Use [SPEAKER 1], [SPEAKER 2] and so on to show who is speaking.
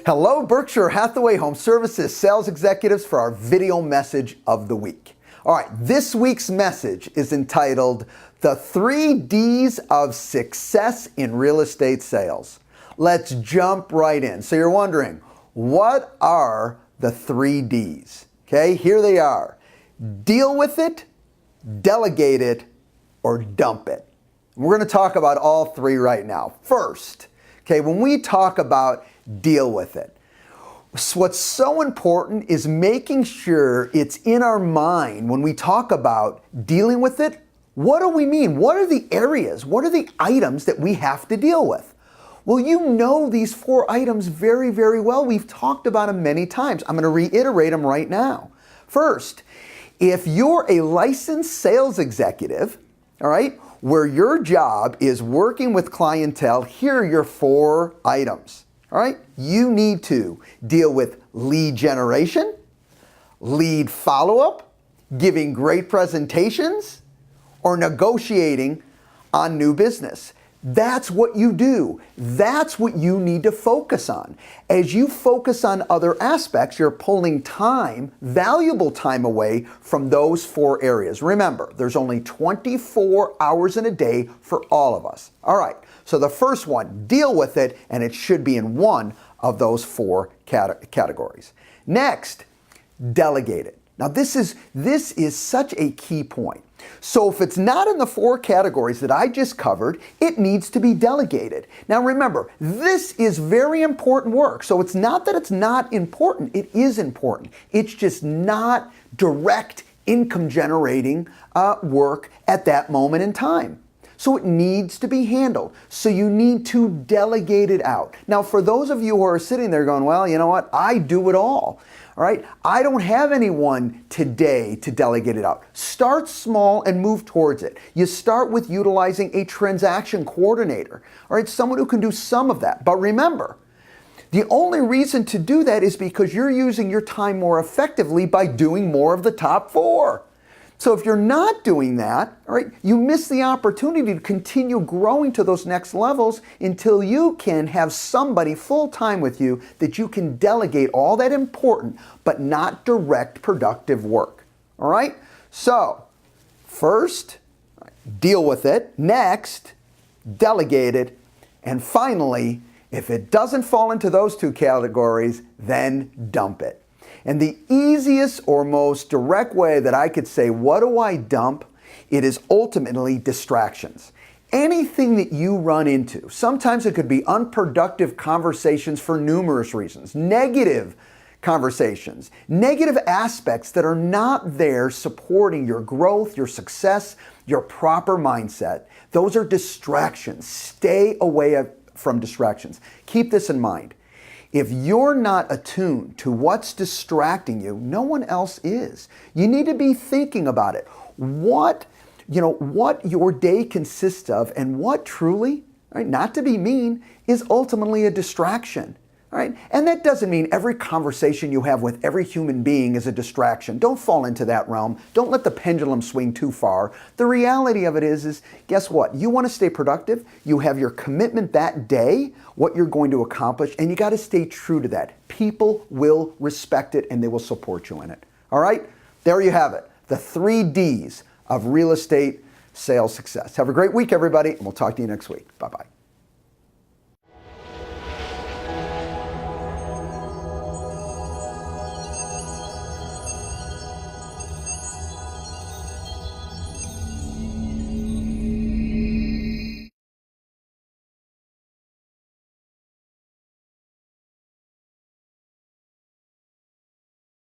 [SPEAKER 1] Hello, Berkshire Hathaway Home Services sales executives, for our video message of the week. All right, this week's message is entitled The 3 Ds of Success in Real Estate Sales. Let's jump right in. So you're wondering, what are the 3 Ds? Okay, here they are. Deal with it, delegate it, or dump it. We're going to talk about all 3 right now. First, okay, when we talk about deal with it, what's so important is making sure it's in our mind when we talk about dealing with it. What do we mean? What are the areas? What are the items that we have to deal with? Well, you know these 4 items very, very well. We've talked about them many times. I'm going to reiterate them right now. First, if you're a licensed sales executive, all right, where your job is working with clientele, here are your 4 items. All right, you need to deal with lead generation, lead follow-up, giving great presentations, or negotiating on new business. That's what you do. That's what you need to focus on. As you focus on other aspects, you're pulling time, valuable time, away from those 4 areas. Remember, there's only 24 hours in a day for all of us. All right, so the first one, deal with it, and it should be in one of those 4 categories. Next, delegate it. Now this is such a key point. So if it's not in the 4 categories that I just covered, it needs to be delegated. Now remember, this is very important work. So it's not that it's not important, it is important. It's just not direct income generating work at that moment in time. So it needs to be handled. So you need to delegate it out. Now for those of you who are sitting there going, well, you know what, I do it all. All right, I don't have anyone today to delegate it out. Start small and move towards it. You start with utilizing a transaction coordinator, all right, someone who can do some of that. But remember, the only reason to do that is because you're using your time more effectively by doing more of the top 4. So if you're not doing that, all right, you miss the opportunity to continue growing to those next levels until you can have somebody full-time with you that you can delegate all that important but not direct productive work. All right? So first, deal with it. Next, delegate it. And finally, if it doesn't fall into those 2 categories, then dump it. And the easiest or most direct way that I could say, what do I dump? It is ultimately distractions. Anything that you run into. Sometimes it could be unproductive conversations for numerous reasons. Negative conversations. Negative aspects that are not there supporting your growth, your success, your proper mindset. Those are distractions. Stay away from distractions. Keep this in mind. If you're not attuned to what's distracting you, no one else is. You need to be thinking about it. What your day consists of and what truly, right, not to be mean, is ultimately a distraction. All right? And that doesn't mean every conversation you have with every human being is a distraction. Don't fall into that realm. Don't let the pendulum swing too far. The reality of it is guess what? You want to stay productive. You have your commitment that day, what you're going to accomplish, and you got to stay true to that. People will respect it and they will support you in it. All right? There you have it. The 3 Ds of real estate sales success. Have a great week, everybody, and we'll talk to you next week. Bye-bye.